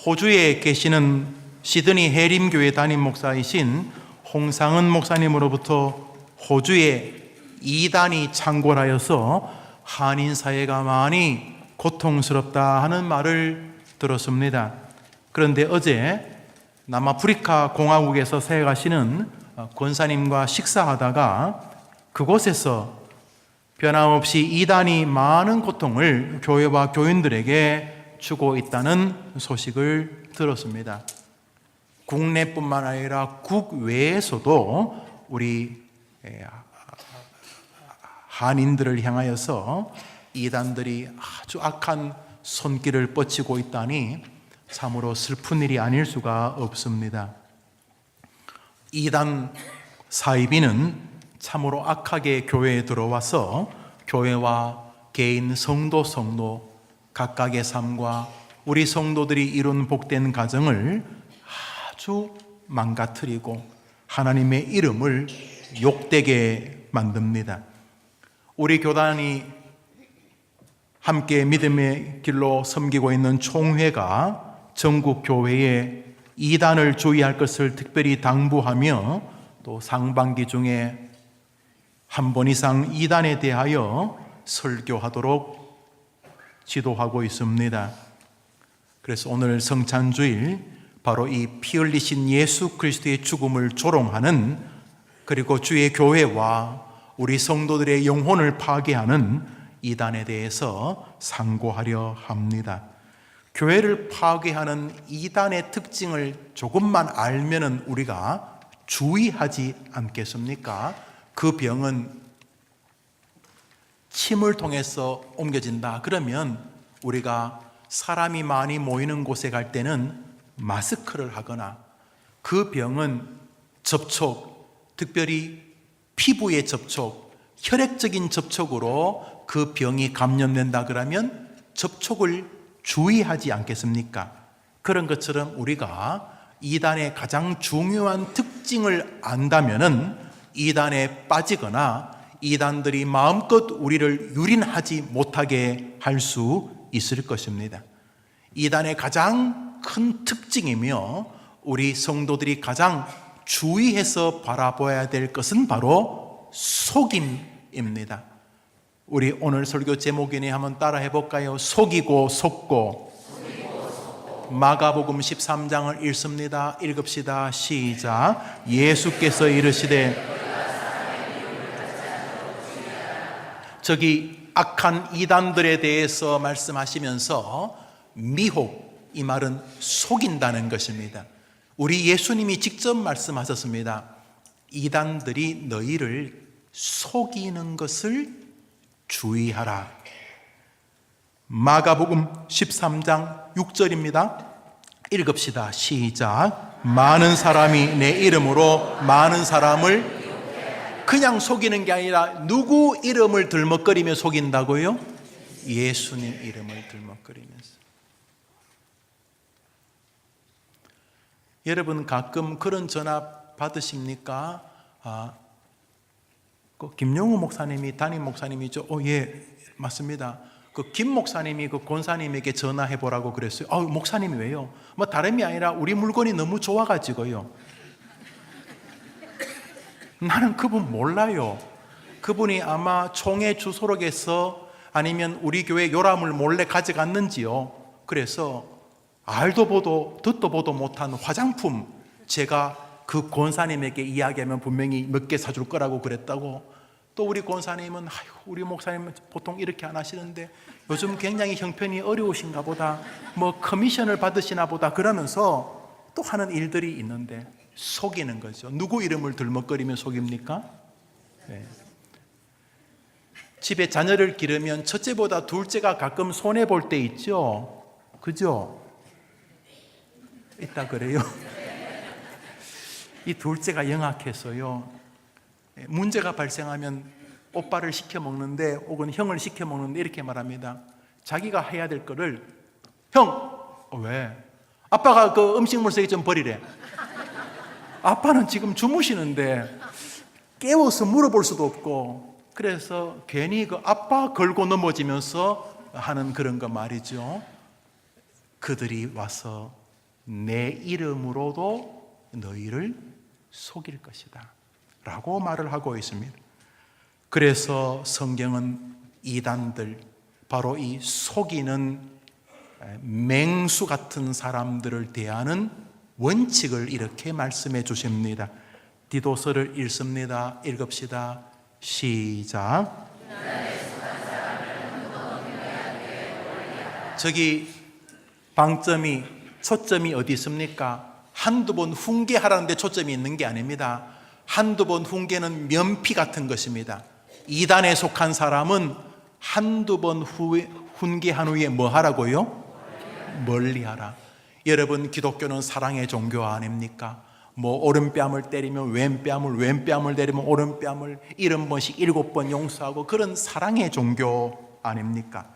호주에 계시는 시드니 해림교회 담임 목사이신 홍상은 목사님으로부터 호주에 이단이 창궐하여서 한인 사회가 많이 고통스럽다 하는 말을 들었습니다. 그런데 어제 남아프리카 공화국에서 사역하시는 권사님과 식사하다가 그곳에서 변함없이 이단이 많은 고통을 교회와 교인들에게 주고 있다는 소식을 들었습니다. 국내뿐만 아니라 국외에서도 우리 한인들을 향하여서 이단들이 아주 악한 손길을 뻗치고 있다니 참으로 슬픈 일이 아닐 수가 없습니다. 이단 사이비는 참으로 악하게 교회에 들어와서 교회와 개인 성도 각각의 삶과 우리 성도들이 이룬 복된 가정을 아주 망가뜨리고 하나님의 이름을 욕되게 만듭니다. 우리 교단이 함께 믿음의 길로 섬기고 있는 총회가 전국 교회에 이단을 주의할 것을 특별히 당부하며 또 상반기 중에 한 번 이상 이단에 대하여 설교하도록 지도하고 있습니다. 그래서 오늘 성찬주일 바로 이 피 흘리신 예수 그리스도의 죽음을 조롱하는, 그리고 주의 교회와 우리 성도들의 영혼을 파괴하는 이단에 대해서 상고하려 합니다. 교회를 파괴하는 이단의 특징을 조금만 알면은 우리가 주의하지 않겠습니까? 그 병은 침을 통해서 옮겨진다. 그러면 우리가 사람이 많이 모이는 곳에 갈 때는 마스크를 하거나, 그 병은 접촉, 특별히 피부의 접촉, 혈액적인 접촉으로 그 병이 감염된다 그러면 접촉을 주의하지 않겠습니까? 그런 것처럼 우리가 이단의 가장 중요한 특징을 안다면은 이단에 빠지거나 이단들이 마음껏 우리를 유린하지 못하게 할 수 있을 것입니다. 이단의 가장 큰 특징이며 우리 성도들이 가장 주의해서 바라봐야 될 것은 바로 속임입니다. 우리 오늘 설교 제목이니 한번 따라 해볼까요? 속이고 속고. 마가복음 13장을 읽습니다. 읽읍시다. 시작. 예수께서 이르시되, 저기 악한 이단들에 대해서 말씀하시면서 미혹, 이 말은 속인다는 것입니다. 우리 예수님이 직접 말씀하셨습니다. 이단들이 너희를 속이는 것을 주의하라. 마가복음 13장 6절입니다. 읽읍시다. 시작. 많은 사람이 내 이름으로 많은 사람을 그냥 속이는 게 아니라 누구 이름을 들먹거리며 속인다고요? 예수님 이름을 들먹거리면서. 여러분 가끔 그런 전화 받으십니까? 김용우 목사님이 담임 목사님이죠. 예, 맞습니다. 김 목사님이 권사님에게 전화해 보라고 그랬어요. 목사님이 왜요? 다름이 아니라 우리 물건이 너무 좋아가지고요. 나는 그분 몰라요. 그분이 아마 총회 주소록에서 아니면 우리 교회 요람을 몰래 가져갔는지요. 그래서 알도 보도 듣도 보도 못한 화장품 제가 그 권사님에게 이야기하면 분명히 몇 개 사줄 거라고 그랬다고. 또 우리 권사님은 우리 목사님은 보통 이렇게 안 하시는데 요즘 굉장히 형편이 어려우신가 보다, 커미션을 받으시나 보다 그러면서 또 하는 일들이 있는데 속이는 거죠. 누구 이름을 들먹거리며 속입니까? 네. 집에 자녀를 기르면 첫째보다 둘째가 가끔 손해볼 때 있죠. 그죠? 있다 그래요. 이 둘째가 영악해서요, 문제가 발생하면 오빠를 시켜 먹는데 혹은 형을 시켜 먹는데 이렇게 말합니다. 자기가 해야 될 거를 형! 왜? 아빠가 그 음식물 쓰레기 좀 버리래. 아빠는 지금 주무시는데 깨워서 물어볼 수도 없고, 그래서 괜히 아빠 걸고 넘어지면서 하는 그런 거 말이죠. 그들이 와서 내 이름으로도 너희를 속일 것이다 라고 말을 하고 있습니다. 그래서 성경은 이단들, 바로 이 속이는 맹수 같은 사람들을 대하는 원칙을 이렇게 말씀해 주십니다. 디도서를 읽습니다. 읽읍시다. 시작. 저기 방점이, 초점이 어디 있습니까? 한두 번 훈계하라는 데 초점이 있는 게 아닙니다. 한두 번 훈계는 면피 같은 것입니다. 이단에 속한 사람은 한두 번 훈계한 후에 뭐 하라고요? 멀리하라. 여러분, 기독교는 사랑의 종교 아닙니까? 뭐 오른뺨을 때리면 왼뺨을, 왼뺨을 때리면 오른뺨을 70번씩 7번 용서하고, 그런 사랑의 종교 아닙니까?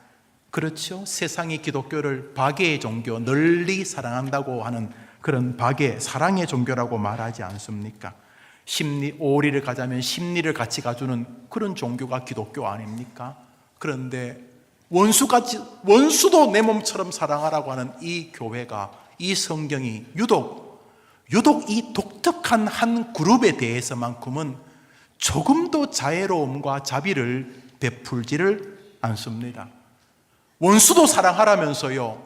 그렇죠? 세상이 기독교를 박애의 종교, 널리 사랑한다고 하는 그런 박애, 사랑의 종교라고 말하지 않습니까? 오리를 가자면 심리를 같이 가주는 그런 종교가 기독교 아닙니까? 그런데 원수도 내 몸처럼 사랑하라고 하는 이 교회가, 이 성경이 유독 이 독특한 한 그룹에 대해서만큼은 조금도 자애로움과 자비를 베풀지를 않습니다. 원수도 사랑하라면서요.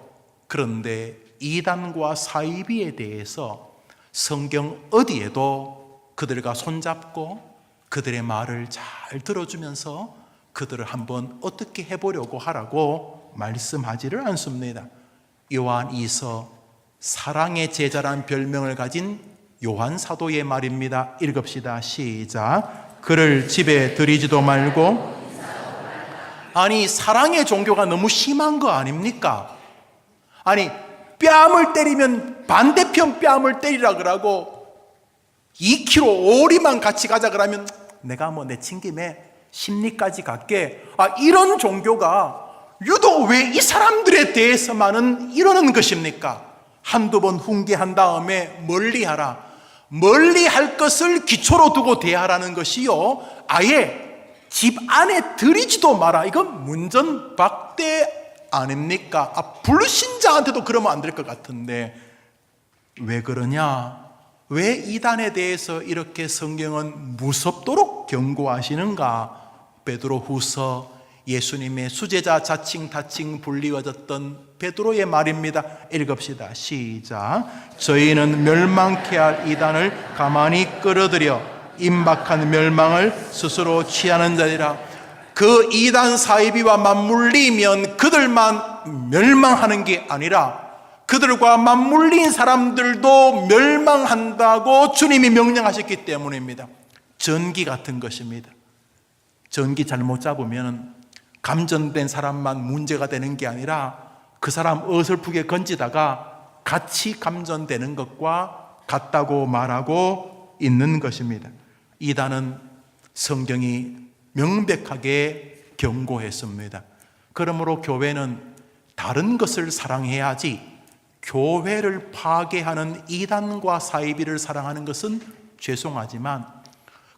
그런데 이단과 사이비에 대해서 성경 어디에도 그들과 손잡고 그들의 말을 잘 들어주면서 그들을 한번 어떻게 해보려고 하라고 말씀하지를 않습니다. 요한 2서, 사랑의 제자란 별명을 가진 요한 사도의 말입니다. 읽읍시다. 시작. 그를 집에 들이지도 말고. 아니, 사랑의 종교가 너무 심한 거 아닙니까? 아니, 뺨을 때리면 반대편 뺨을 때리라 그러고 2km 오리만 같이 가자 그러면 내가 뭐 내친 김에 심리까지 갈게. 이런 종교가 유독 왜 이 사람들에 대해서만은 이러는 것입니까? 한두 번 훈계한 다음에 멀리하라. 멀리할 것을 기초로 두고 대하라는 것이요, 아예 집 안에 들이지도 마라. 이건 문전박대 아닙니까? 불신자한테도 그러면 안 될 것 같은데 왜 그러냐? 왜 이단에 대해서 이렇게 성경은 무섭도록 경고하시는가? 베드로후서, 예수님의 수제자 자칭 타칭 불리워졌던 베드로의 말입니다. 읽읍시다. 시작. 저희는 멸망케 할 이단을 가만히 끌어들여 임박한 멸망을 스스로 취하는 자리라. 그 이단 사이비와 맞물리면 그들만 멸망하는 게 아니라 그들과 맞물린 사람들도 멸망한다고 주님이 명령하셨기 때문입니다. 전기 같은 것입니다. 전기 잘못 잡으면 감전된 사람만 문제가 되는 게 아니라 그 사람 어설프게 건지다가 같이 감전되는 것과 같다고 말하고 있는 것입니다. 이단은 성경이 명백하게 경고했습니다. 그러므로 교회는 다른 것을 사랑해야지 교회를 파괴하는 이단과 사이비를 사랑하는 것은 죄송하지만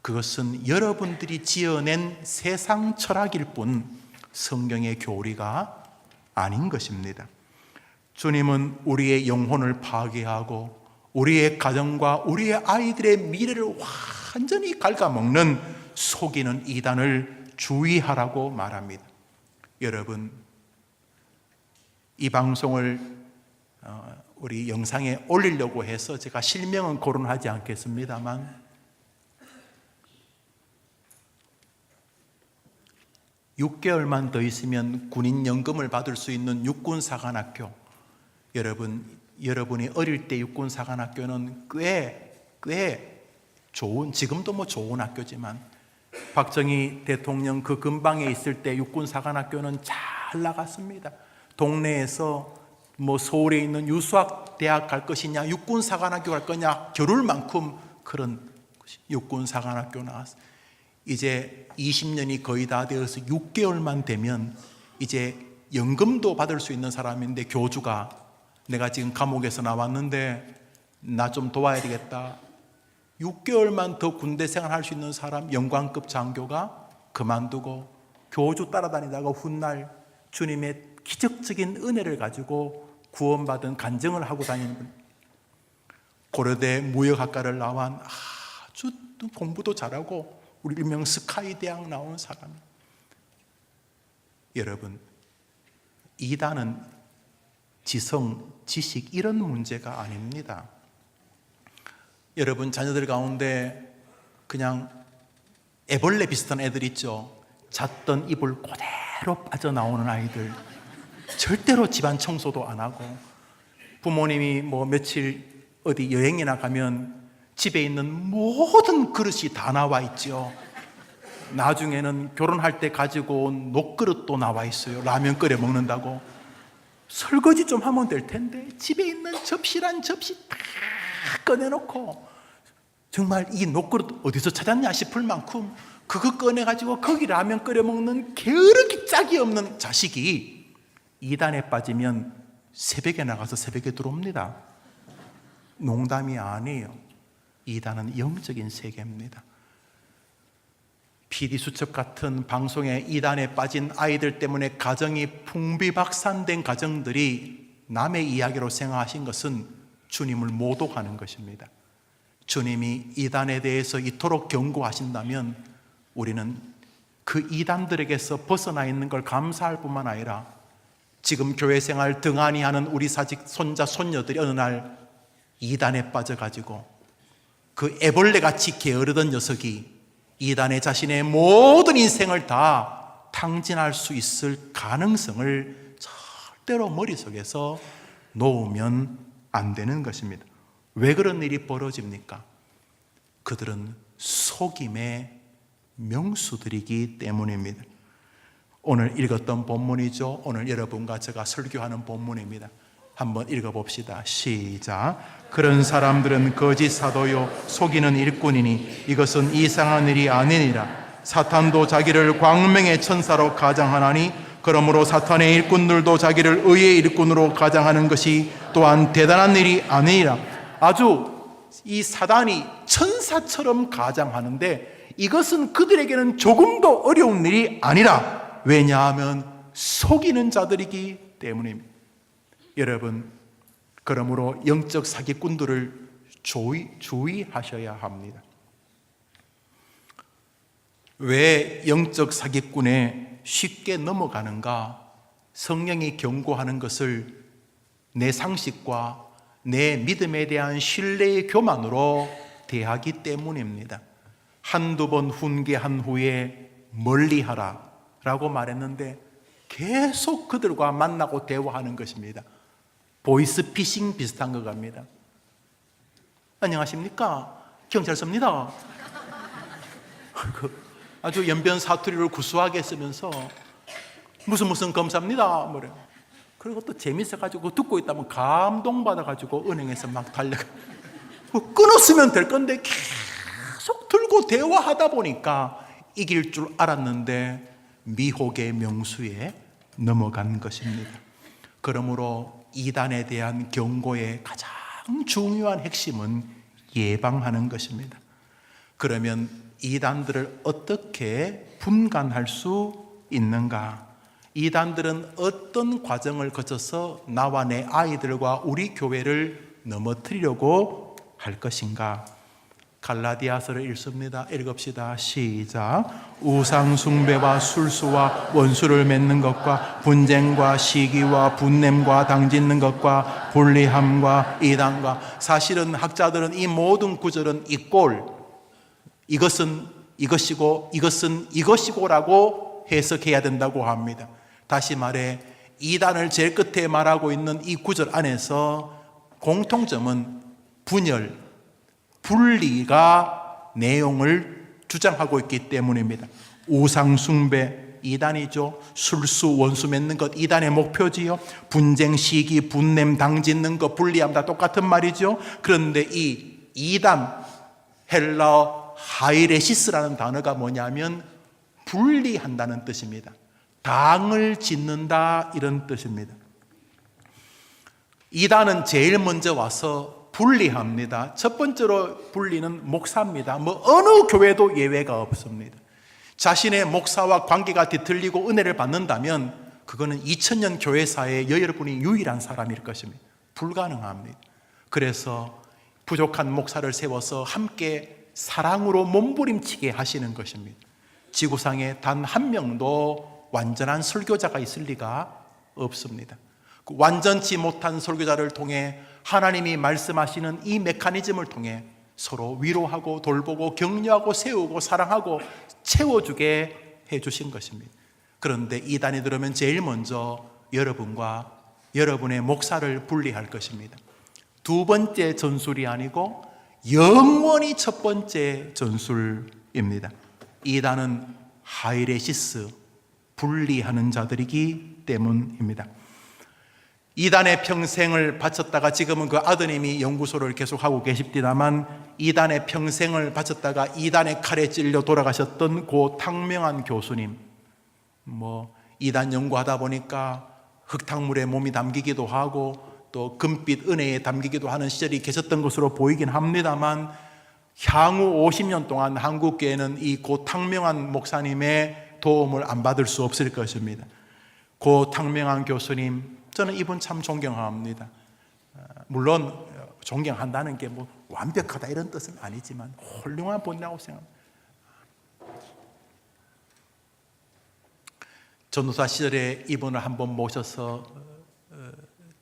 그것은 여러분들이 지어낸 세상 철학일 뿐 성경의 교리가 아닌 것입니다. 주님은 우리의 영혼을 파괴하고 우리의 가정과 우리의 아이들의 미래를 완전히 갉아먹는 속이는 이단을 주의하라고 말합니다. 여러분, 이 방송을 우리 영상에 올리려고 해서 제가 실명은 거론하지 않겠습니다만 6개월만 더 있으면 군인연금을 받을 수 있는 육군사관학교, 여러분이 어릴 때 육군사관학교는 꽤 좋은, 지금도 뭐 좋은 학교지만 박정희 대통령 그 근방에 있을 때 육군사관학교는 잘 나갔습니다. 동네에서 뭐 서울에 있는 유수학 대학 갈 것이냐, 육군사관학교 갈 거냐 겨룰 만큼 그런 육군사관학교 나왔어요. 이제 20년이 거의 다 되어서 6개월만 되면 이제 연금도 받을 수 있는 사람인데 교주가 내가 지금 감옥에서 나왔는데 나 좀 도와야 되겠다. 6개월만 더 군대 생활할 수 있는 사람, 영관급 장교가 그만두고 교주 따라다니다가 훗날 주님의 기적적인 은혜를 가지고 구원받은 간증을 하고 다니는 분. 고려대 무역학과를 나온 아주 공부도 잘하고 우리 일명 스카이 대학 나온 사람. 여러분, 이단은 지성, 지식 이런 문제가 아닙니다. 여러분 자녀들 가운데 그냥 애벌레 비슷한 애들 있죠. 잤던 이불 그대로 빠져나오는 아이들, 절대로 집안 청소도 안 하고, 부모님이 뭐 며칠 어디 여행이나 가면 집에 있는 모든 그릇이 다 나와 있죠. 나중에는 결혼할 때 가지고 온 녹그릇도 나와 있어요. 라면 끓여 먹는다고. 설거지 좀 하면 될 텐데 집에 있는 접시란 접시 다 꺼내놓고, 정말 이 녹그릇 어디서 찾았냐 싶을 만큼 그거 꺼내가지고 거기 라면 끓여 먹는 게으르기 짝이 없는 자식이 이단에 빠지면 새벽에 나가서 새벽에 들어옵니다. 농담이 아니에요. 이단은 영적인 세계입니다. PD수첩 같은 방송에 이단에 빠진 아이들 때문에 가정이 풍비박산된 가정들이 남의 이야기로 생각하신 것은 주님을 모독하는 것입니다. 주님이 이단에 대해서 이토록 경고하신다면 우리는 그 이단들에게서 벗어나 있는 걸 감사할 뿐만 아니라 지금 교회 생활 등한히 하는 우리 사직 손자 손녀들이 어느 날 이단에 빠져가지고 그 애벌레같이 게으르던 녀석이 이단에 자신의 모든 인생을 다 탕진할 수 있을 가능성을 절대로 머릿속에서 놓으면 안 되는 것입니다. 왜 그런 일이 벌어집니까? 그들은 속임의 명수들이기 때문입니다. 오늘 읽었던 본문이죠. 오늘 여러분과 제가 설교하는 본문입니다. 한번 읽어봅시다. 시작. 그런 사람들은 거짓 사도요 속이는 일꾼이니 이것은 이상한 일이 아니니라. 사탄도 자기를 광명의 천사로 가장하나니 그러므로 사탄의 일꾼들도 자기를 의의 일꾼으로 가장하는 것이 또한 대단한 일이 아니니라. 아주 이 사단이 천사처럼 가장하는데 이것은 그들에게는 조금도 어려운 일이 아니라. 왜냐하면 속이는 자들이기 때문입니다. 여러분, 그러므로 영적 사기꾼들을 주의하셔야 합니다. 왜 영적 사기꾼에 쉽게 넘어가는가? 성령이 경고하는 것을 내 상식과 내 믿음에 대한 신뢰의 교만으로 대하기 때문입니다. 한두 번 훈계한 후에 멀리하라 라고 말했는데 계속 그들과 만나고 대화하는 것입니다. 보이스피싱 비슷한 것 같습니다. 안녕하십니까? 경찰서입니다. 아주 연변 사투리를 구수하게 쓰면서 무슨 검사입니다. 뭐래. 그리고 또 재밌어가지고 듣고 있다면 감동받아가지고 은행에서 막 달려가. 끊었으면 될 건데 계속 들고 대화하다 보니까 이길 줄 알았는데 미혹의 명수에 넘어간 것입니다. 그러므로 이단에 대한 경고의 가장 중요한 핵심은 예방하는 것입니다. 그러면 이단들을 어떻게 분간할 수 있는가? 이단들은 어떤 과정을 거쳐서 나와 내 아이들과 우리 교회를 넘어뜨리려고 할 것인가? 갈라디아서를 읽습니다. 읽읍시다. 시작. 우상 숭배와 술수와 원수를 맺는 것과 분쟁과 시기와 분냄과 당짓는 것과 불리함과 이단과. 사실은 학자들은 이 모든 구절은 이것은 이것이고 이것은 이것이고라고 해석해야 된다고 합니다. 다시 말해 이단을 제일 끝에 말하고 있는 이 구절 안에서 공통점은 분열, 분리가 내용을 주장하고 있기 때문입니다. 우상 숭배 이단이죠. 술수 원수 맺는 것 이단의 목표지요. 분쟁 시기 분냄 당짓는 것 분리함 다 똑같은 말이죠. 그런데 이 이단 헬라어 하이레시스라는 단어가 뭐냐면 분리한다는 뜻입니다. 당을 짓는다 이런 뜻입니다. 이단은 제일 먼저 와서 분리합니다. 첫 번째로 분리는 목사입니다. 어느 교회도 예외가 없습니다. 자신의 목사와 관계가 뒤틀리고 은혜를 받는다면 그거는 2000년 교회사에 여러분이 유일한 사람일 것입니다. 불가능합니다. 그래서 부족한 목사를 세워서 함께 사랑으로 몸부림치게 하시는 것입니다. 지구상에 단 한 명도 완전한 설교자가 있을 리가 없습니다. 그 완전치 못한 설교자를 통해 하나님이 말씀하시는 이 메커니즘을 통해 서로 위로하고 돌보고 격려하고 세우고 사랑하고 채워주게 해주신 것입니다. 그런데 이단이 들으면 제일 먼저 여러분과 여러분의 목사를 분리할 것입니다. 두 번째 전술이 아니고 영원히 첫 번째 전술입니다. 이단은 하이레시스, 분리하는 자들이기 때문입니다. 이단의 평생을 바쳤다가 지금은 그 아드님이 연구소를 계속하고 계십니다만 이단의 평생을 바쳤다가 이단의 칼에 찔려 돌아가셨던 고 탕명한 교수님, 이단 연구하다 보니까 흙탕물에 몸이 담기기도 하고 또 금빛 은혜에 담기기도 하는 시절이 계셨던 것으로 보이긴 합니다만 향후 50년 동안 한국교회는 이 고 탕명한 목사님의 도움을 안 받을 수 없을 것입니다. 고 탕명한 교수님, 저는 이분 참 존경합니다. 물론 존경한다는 게 완벽하다 이런 뜻은 아니지만 훌륭한 분이라고 생각합니다. 전도사 시절에 이분을 한번 모셔서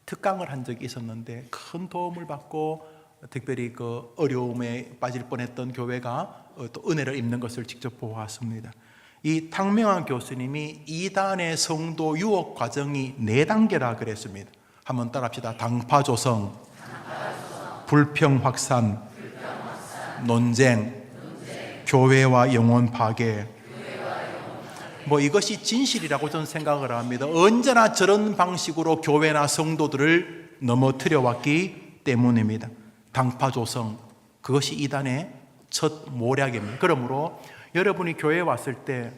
특강을 한 적이 있었는데 큰 도움을 받고 특별히 그 어려움에 빠질 뻔했던 교회가 또 은혜를 입는 것을 직접 보았습니다. 이 탕명한 교수님이 이단의 성도 유혹 과정이 4단계라 그랬습니다. 한번 따라합시다. 당파 조성, 불평 확산, 논쟁, 교회와 영혼 파괴. 이것이 진실이라고 저는 생각을 합니다. 언제나 저런 방식으로 교회나 성도들을 넘어뜨려 왔기 때문입니다. 당파 조성, 그것이 이단의 첫 모략입니다. 그러므로 여러분이 교회에 왔을 때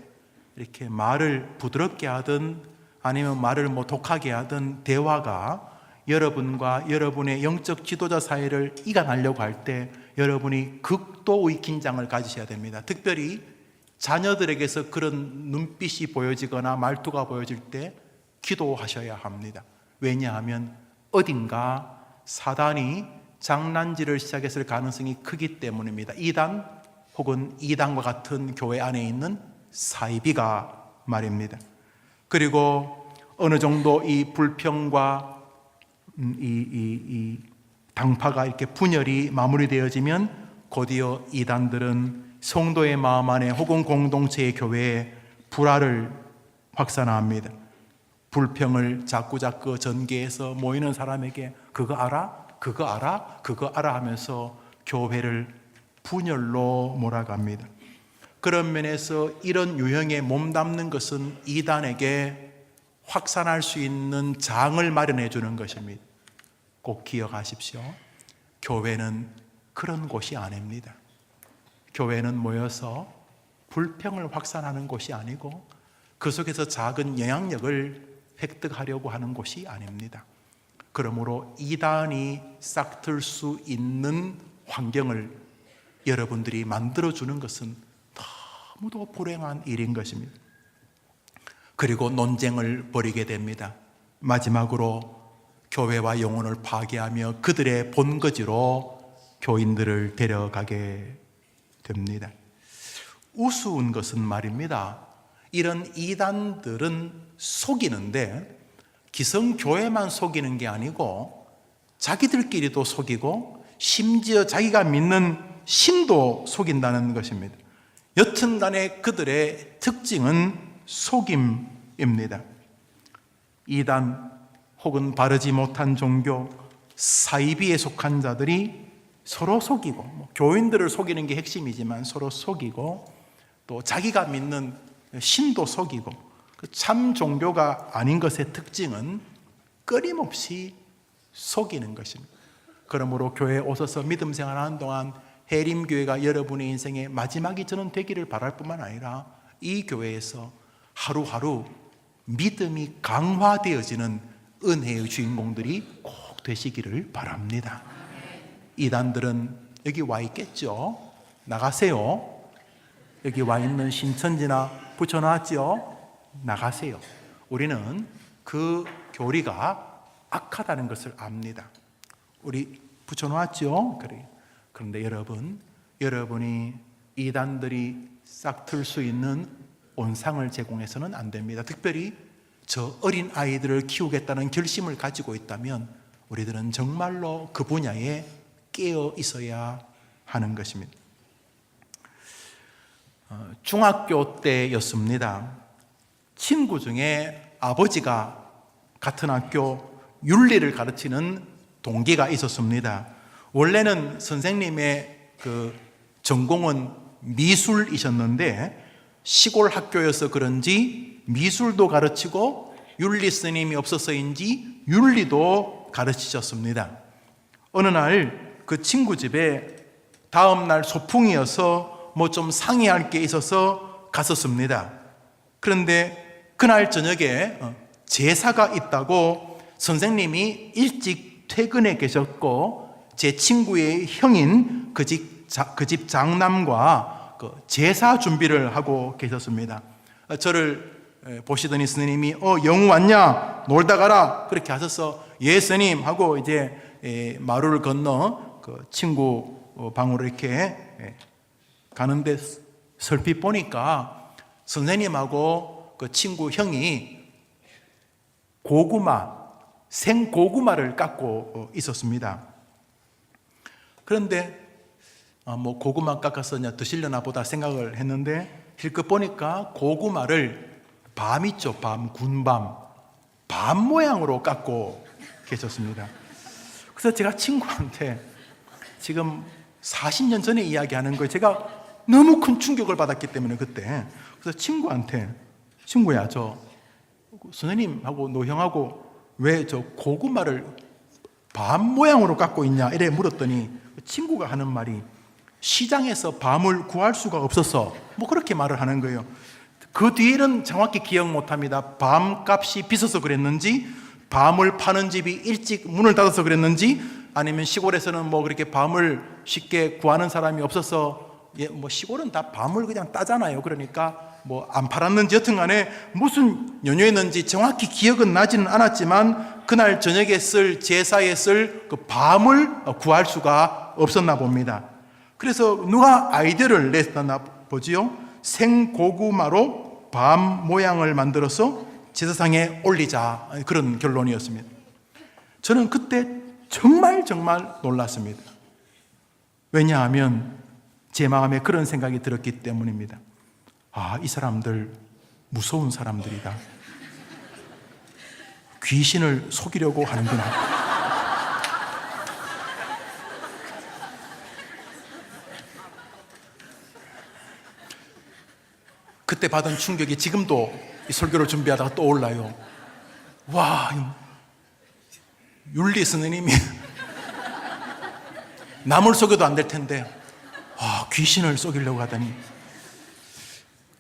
이렇게 말을 부드럽게 하든 아니면 말을 독하게 하든 대화가 여러분과 여러분의 영적 지도자 사이를 이간하려고 할 때 여러분이 극도의 긴장을 가지셔야 됩니다. 특별히 자녀들에게서 그런 눈빛이 보여지거나 말투가 보여질 때 기도하셔야 합니다. 왜냐하면 어딘가 사단이 장난질을 시작했을 가능성이 크기 때문입니다. 이단 혹은 이단과 같은 교회 안에 있는 사이비가 말입니다. 그리고 어느 정도 이 불평과 이 당파가 이렇게 분열이 마무리되어지면 곧이어 이단들은 성도의 마음 안에 혹은 공동체의 교회에 불화를 확산합니다. 불평을 자꾸 전개해서 모이는 사람에게 그거 알아? 그거 알아? 그거 알아? 하면서 교회를 분열로 몰아갑니다. 그런 면에서 이런 유형에 몸담는 것은 이단에게 확산할 수 있는 장을 마련해 주는 것입니다. 꼭 기억하십시오. 교회는 그런 곳이 아닙니다. 교회는 모여서 불평을 확산하는 곳이 아니고 그 속에서 작은 영향력을 획득하려고 하는 곳이 아닙니다. 그러므로 이단이 싹틀 수 있는 환경을 여러분들이 만들어주는 것은 너무도 불행한 일인 것입니다. 그리고 논쟁을 벌이게 됩니다. 마지막으로 교회와 영혼을 파괴하며 그들의 본거지로 교인들을 데려가게 됩니다. 우스운 것은 말입니다. 이런 이단들은 속이는데 기성교회만 속이는 게 아니고 자기들끼리도 속이고 심지어 자기가 믿는 신도 속인다는 것입니다. 여튼간에 그들의 특징은 속임입니다. 이단 혹은 바르지 못한 종교, 사이비에 속한 자들이 서로 속이고 교인들을 속이는 게 핵심이지만 서로 속이고 또 자기가 믿는 신도 속이고 참 종교가 아닌 것의 특징은 끊임없이 속이는 것입니다. 그러므로 교회에 오셔서 믿음 생활하는 동안 해림교회가 여러분의 인생의 마지막이 저는 되기를 바랄 뿐만 아니라 이 교회에서 하루하루 믿음이 강화되어지는 은혜의 주인공들이 꼭 되시기를 바랍니다. 이단들은 여기 와 있겠죠? 나가세요. 여기 와 있는 신천지나 붙여놨죠? 나가세요. 우리는 그 교리가 악하다는 것을 압니다. 우리 붙여놨죠? 그래요. 그런데 여러분이 이단들이 싹 틀 수 있는 온상을 제공해서는 안 됩니다. 특별히 저 어린 아이들을 키우겠다는 결심을 가지고 있다면 우리들은 정말로 그 분야에 깨어 있어야 하는 것입니다. 중학교 때였습니다. 친구 중에 아버지가 같은 학교 윤리를 가르치는 동기가 있었습니다. 원래는 선생님의 그 전공은 미술이셨는데 시골 학교여서 그런지 미술도 가르치고 윤리 스님이 없어서인지 윤리도 가르치셨습니다. 어느 날 그 친구 집에 다음 날 소풍이어서 뭐 좀 상의할 게 있어서 갔었습니다. 그런데 그날 저녁에 제사가 있다고 선생님이 일찍 퇴근해 계셨고 제 친구의 형인 그 집 장남과 그 제사 준비를 하고 계셨습니다. 저를 보시더니 스님이 영우 왔냐? 놀다 가라. 그렇게 하셔서 예 스님 하고 이제 마루를 건너 그 친구 방으로 이렇게 가는데 설핏 보니까 선생님하고 그 친구 형이 생고구마를 깎고 있었습니다. 그런데 뭐 고구마 깎아서 드시려나 보다 생각을 했는데 실컷 보니까 고구마를 밤 있죠, 군밤 모양으로 깎고 계셨습니다. 그래서 제가 친구한테 지금 40년 전에 이야기하는 거예요. 제가 너무 큰 충격을 받았기 때문에 그때. 그래서 친구한테 친구야, 저 선생님하고 노형하고 왜 저 고구마를 밤 모양으로 깎고 있냐 이래 물었더니 친구가 하는 말이 시장에서 밤을 구할 수가 없어서 뭐 그렇게 말을 하는 거예요. 그 뒤에는 정확히 기억 못합니다. 밤값이 비싸서 그랬는지 밤을 파는 집이 일찍 문을 닫아서 그랬는지 아니면 시골에서는 뭐 그렇게 밤을 쉽게 구하는 사람이 없어서 뭐 시골은 다 밤을 그냥 따잖아요. 그러니까 뭐 안 팔았는지 여튼간에 무슨 연유였는지 정확히 기억은 나지는 않았지만 그날 저녁에 제사에 쓸 그 밤을 구할 수가 없었나 봅니다. 그래서 누가 아이디어를 냈나 보지요. 생고구마로 밤 모양을 만들어서 제사상에 올리자, 그런 결론이었습니다. 저는 그때 정말 놀랐습니다. 왜냐하면 제 마음에 그런 생각이 들었기 때문입니다. 이 사람들 무서운 사람들이다. 귀신을 속이려고 하는구나. 그때 받은 충격이 지금도 이 설교를 준비하다가 떠올라요. 와, 윤리 스님이 남을 속여도 안 될 텐데 귀신을 속이려고 하다니.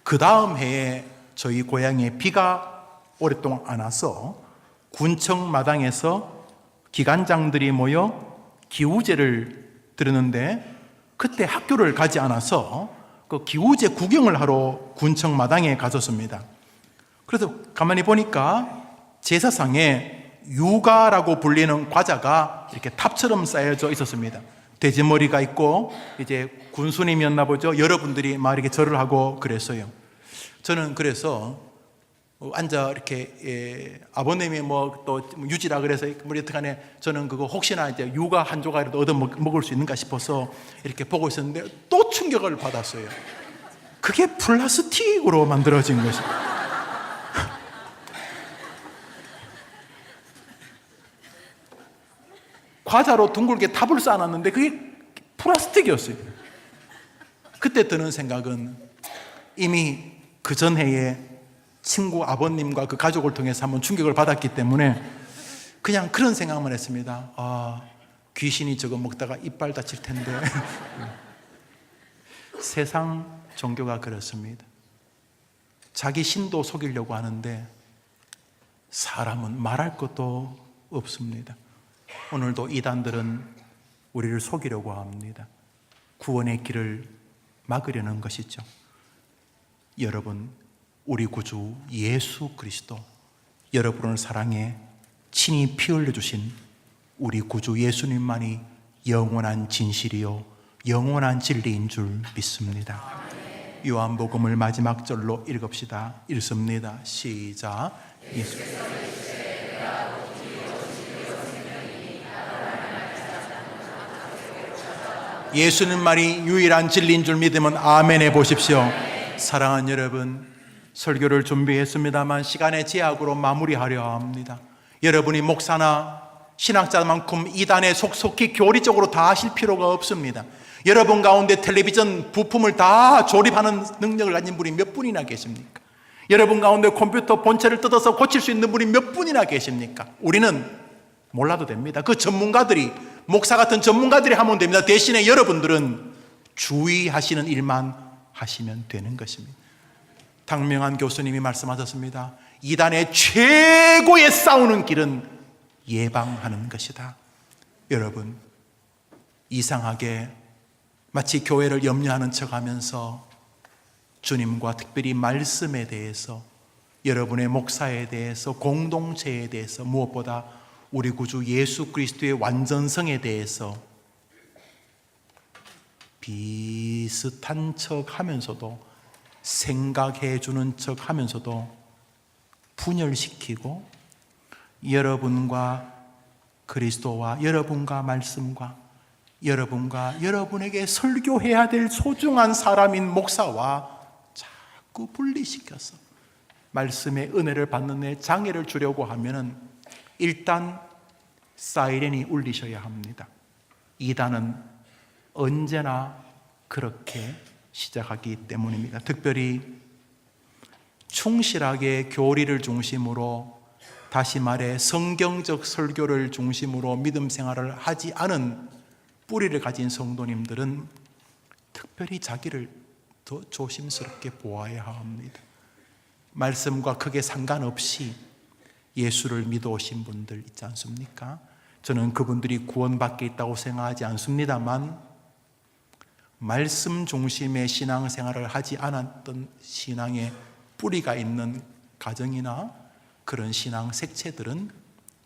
그 다음 해에 저희 고향에 비가 오랫동안 안 와서 군청 마당에서 기관장들이 모여 기우제를 드렸는데 그때 학교를 가지 않아서 그 기우제 구경을 하러 군청 마당에 갔었습니다. 그래서 가만히 보니까 제사상에 유가라고 불리는 과자가 이렇게 탑처럼 쌓여져 있었습니다. 돼지머리가 있고 이제 군수님이었나 보죠. 여러분들이 막 이렇게 절을 하고 그랬어요. 저는 그래서 앉아 이렇게 아버님이 뭐 또 유지라 그래서 뭐 여튼간에 저는 그거 혹시나 이제 유가 한 조각이라도 얻어 먹을 수 있는가 싶어서 이렇게 보고 있었는데 또 충격을 받았어요. 그게 플라스틱으로 만들어진 것이. 과자로 둥글게 탑을 쌓아놨는데 그게 플라스틱이었어요. 그때 드는 생각은 이미 그 전해에 친구 아버님과 그 가족을 통해서 한번 충격을 받았기 때문에 그냥 그런 생각만 했습니다. 귀신이 저거 먹다가 이빨 다칠 텐데. 세상 종교가 그렇습니다. 자기 신도 속이려고 하는데 사람은 말할 것도 없습니다. 오늘도 이단들은 우리를 속이려고 합니다. 구원의 길을 막으려는 것이죠. 여러분, 우리 구주 예수 그리스도, 여러분을 사랑해 친히 피 흘려주신 우리 구주 예수님만이 영원한 진실이요 영원한 진리인 줄 믿습니다. 요한복음을 마지막 절로 읽읍시다. 읽습니다. 시작. 예수님 말이 유일한 진리인 줄 믿으면 아멘 해보십시오. 사랑하는 여러분, 설교를 준비했습니다만 시간의 제약으로 마무리하려 합니다. 여러분이 목사나 신학자만큼 이단에 속속히 교리적으로 다 하실 필요가 없습니다. 여러분 가운데 텔레비전 부품을 다 조립하는 능력을 가진 분이 몇 분이나 계십니까? 여러분 가운데 컴퓨터 본체를 뜯어서 고칠 수 있는 분이 몇 분이나 계십니까? 우리는 몰라도 됩니다. 그 전문가들이, 목사 같은 전문가들이 하면 됩니다. 대신에 여러분들은 주의하시는 일만 하시면 되는 것입니다. 당명한 교수님이 말씀하셨습니다. 이단의 최고의 싸우는 길은 예방하는 것이다. 여러분, 이상하게 마치 교회를 염려하는 척하면서 주님과 특별히 말씀에 대해서, 여러분의 목사에 대해서, 공동체에 대해서, 무엇보다 우리 구주 예수 그리스도의 완전성에 대해서 비슷한 척하면서도, 생각해 주는 척하면서도 분열시키고 여러분과 그리스도와 여러분과 말씀과 여러분과 여러분에게 설교해야 될 소중한 사람인 목사와 자꾸 분리시켜서 말씀의 은혜를 받는 데 장애를 주려고 하면은 일단 사이렌이 울리셔야 합니다. 이단은 언제나 그렇게 시작하기 때문입니다. 특별히 충실하게 교리를 중심으로, 다시 말해 성경적 설교를 중심으로 믿음 생활을 하지 않은 뿌리를 가진 성도님들은 특별히 자기를 더 조심스럽게 보아야 합니다. 말씀과 크게 상관없이 예수를 믿어오신 분들 있지 않습니까? 저는 그분들이 구원받게 있다고 생각하지 않습니다만, 말씀 중심의 신앙생활을 하지 않았던 신앙의 뿌리가 있는 가정이나 그런 신앙 색채들은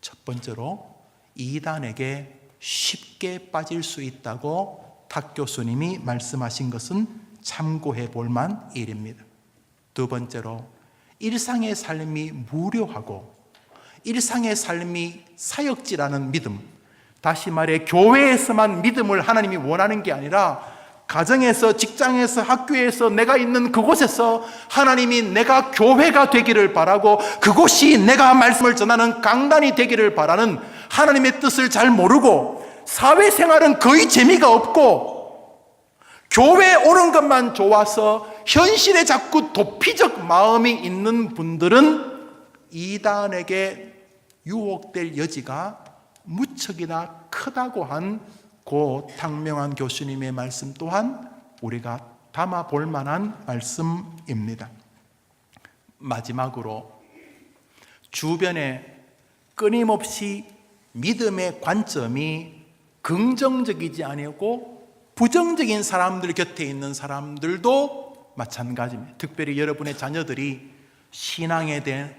첫 번째로 이단에게 쉽게 빠질 수 있다고 탁 교수님이 말씀하신 것은 참고해 볼 만 일입니다. 두 번째로, 일상의 삶이 무료하고 일상의 삶이 사역지라는 믿음, 다시 말해 교회에서만 믿음을 하나님이 원하는 게 아니라 가정에서, 직장에서, 학교에서, 내가 있는 그곳에서 하나님이 내가 교회가 되기를 바라고 그곳이 내가 말씀을 전하는 강단이 되기를 바라는 하나님의 뜻을 잘 모르고 사회생활은 거의 재미가 없고 교회에 오는 것만 좋아서 현실에 자꾸 도피적 마음이 있는 분들은 이단에게 유혹될 여지가 무척이나 크다고 한 고 당명한 교수님의 말씀 또한 우리가 담아 볼 만한 말씀입니다. 마지막으로, 주변에 끊임없이 믿음의 관점이 긍정적이지 아니고 부정적인 사람들 곁에 있는 사람들도 마찬가지입니다. 특별히 여러분의 자녀들이 신앙에 대해,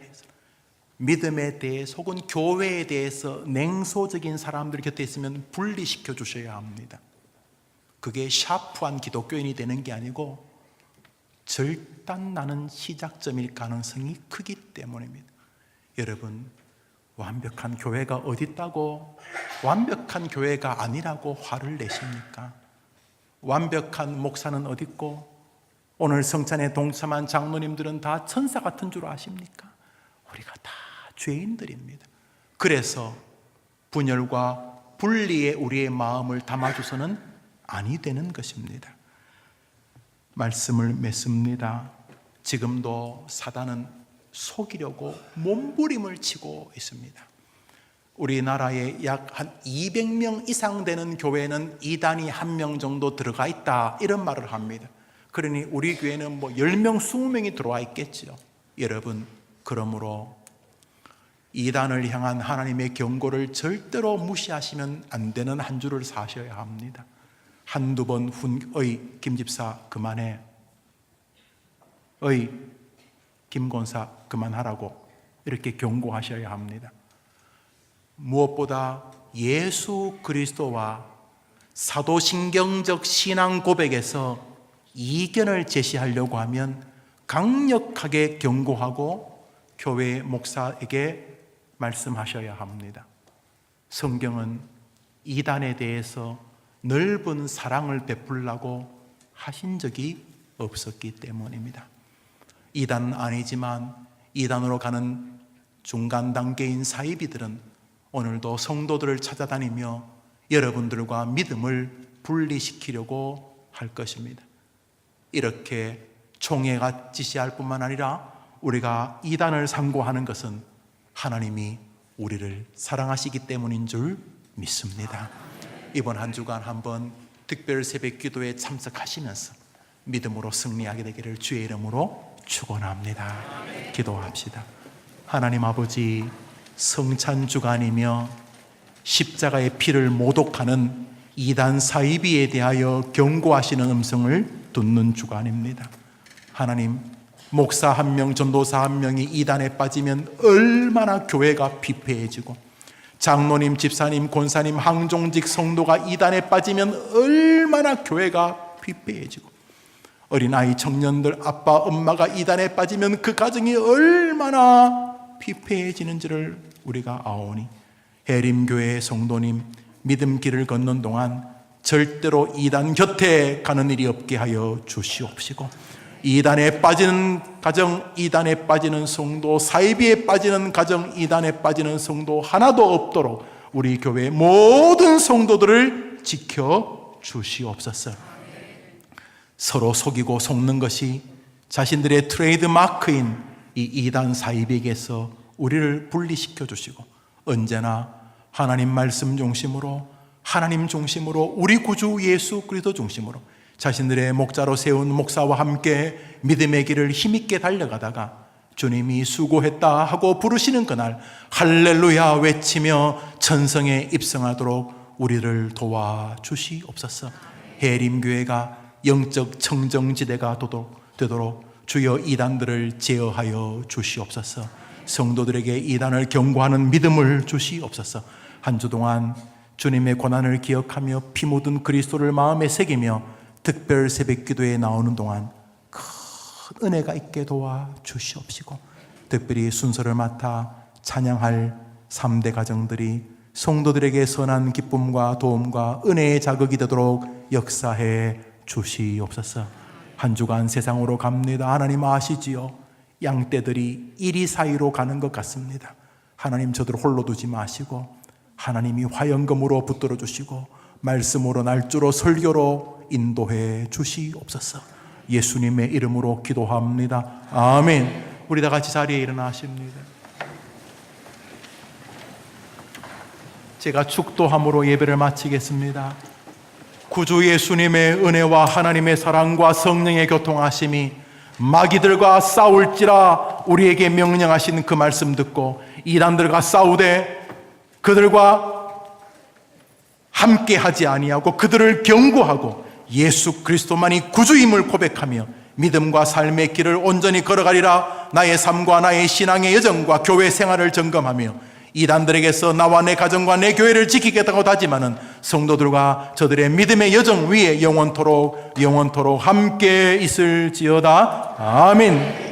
믿음에 대해서 혹은 교회에 대해서 냉소적인 사람들 곁에 있으면 분리시켜 주셔야 합니다. 그게 샤프한 기독교인이 되는 게 아니고 절단나는 시작점일 가능성이 크기 때문입니다. 여러분, 완벽한 교회가 어디 있다고 완벽한 교회가 아니라고 화를 내십니까? 완벽한 목사는 어디 있고 오늘 성찬에 동참한 장로님들은 다 천사 같은 줄 아십니까? 우리가 다 죄인들입니다. 그래서 분열과 분리에 우리의 마음을 담아줘서는 아니 되는 것입니다. 말씀을 맺습니다. 지금도 사단은 속이려고 몸부림을 치고 있습니다. 우리나라에 약 한 200명 이상 되는 교회는 이단이 1명 정도 들어가 있다, 이런 말을 합니다. 그러니 우리 교회는 10명, 20명이 들어와 있겠죠. 여러분, 그러므로 이단을 향한 하나님의 경고를 절대로 무시하시면 안 되는 한 주를 사셔야 합니다. 한두 번 김 집사 그만해, 김 권사 그만하라고 이렇게 경고하셔야 합니다. 무엇보다 예수 그리스도와 사도신경적 신앙 고백에서 이견을 제시하려고 하면 강력하게 경고하고 교회 목사에게 말씀하셔야 합니다. 성경은 이단에 대해서 넓은 사랑을 베풀라고 하신 적이 없었기 때문입니다. 이단은 아니지만 이단으로 가는 중간 단계인 사이비들은 오늘도 성도들을 찾아다니며 여러분들과 믿음을 분리시키려고 할 것입니다. 이렇게 총회가 지시할 뿐만 아니라 우리가 이단을 상고하는 것은 하나님이 우리를 사랑하시기 때문인 줄 믿습니다. 이번 한 주간 한번 특별 새벽 기도에 참석하시면서 믿음으로 승리하게 되기를 주의 이름으로 축원합니다. 기도합시다. 하나님 아버지, 성찬 주간이며 십자가의 피를 모독하는 이단 사이비에 대하여 경고하시는 음성을 듣는 주간입니다. 하나님, 목사 한 명, 전도사 한 명이 이단에 빠지면 얼마나 교회가 피폐해지고, 장로님, 집사님, 권사님, 항종직 성도가 이단에 빠지면 얼마나 교회가 피폐해지고, 어린아이, 청년들, 아빠, 엄마가 이단에 빠지면 그 가정이 얼마나 피폐해지는지를 우리가 아오니, 해림교회 성도님 믿음 길을 걷는 동안 절대로 이단 곁에 가는 일이 없게 하여 주시옵시고, 이단에 빠지는 가정, 이단에 빠지는 성도, 사이비에 빠지는 가정, 이단에 빠지는 성도 하나도 없도록 우리 교회 모든 성도들을 지켜 주시옵소서. 서로 속이고 속는 것이 자신들의 트레이드 마크인 이 이단 사이비에게서 우리를 분리시켜 주시고, 언제나 하나님 말씀 중심으로, 하나님 중심으로, 우리 구주 예수 그리스도 중심으로 자신들의 목자로 세운 목사와 함께 믿음의 길을 힘있게 달려가다가 주님이 수고했다 하고 부르시는 그날 할렐루야 외치며 천성에 입성하도록 우리를 도와주시옵소서. 해림교회가 영적 청정지대가 되도록 주여 이단들을 제어하여 주시옵소서. 성도들에게 이단을 경고하는 믿음을 주시옵소서. 한 주 동안 주님의 고난을 기억하며 피 묻은 그리스도를 마음에 새기며 특별 새벽 기도에 나오는 동안 큰 은혜가 있게 도와 주시옵시고, 특별히 순서를 맡아 찬양할 3대 가정들이 성도들에게 선한 기쁨과 도움과 은혜의 자극이 되도록 역사해 주시옵소서. 한 주간 세상으로 갑니다. 하나님 아시지요? 양떼들이 이리 사이로 가는 것 같습니다. 하나님, 저들 홀로 두지 마시고 하나님이 화영금으로 붙들어 주시고 말씀으로 날조로 설교로 인도해 주시옵소서. 예수님의 이름으로 기도합니다. 아멘. 우리 다 같이 자리에 일어나십니다. 제가 축도함으로 예배를 마치겠습니다. 구주 예수님의 은혜와 하나님의 사랑과 성령의 교통하심이 마귀들과 싸울지라 우리에게 명령하신 그 말씀 듣고 이단들과 싸우되 그들과 함께하지 아니하고 그들을 경고하고 예수 그리스도만이 구주임을 고백하며 믿음과 삶의 길을 온전히 걸어가리라. 나의 삶과 나의 신앙의 여정과 교회 생활을 점검하며 이단들에게서 나와 내 가정과 내 교회를 지키겠다고 다짐하는 성도들과 저들의 믿음의 여정 위에 영원토록 함께 있을지어다. 아멘.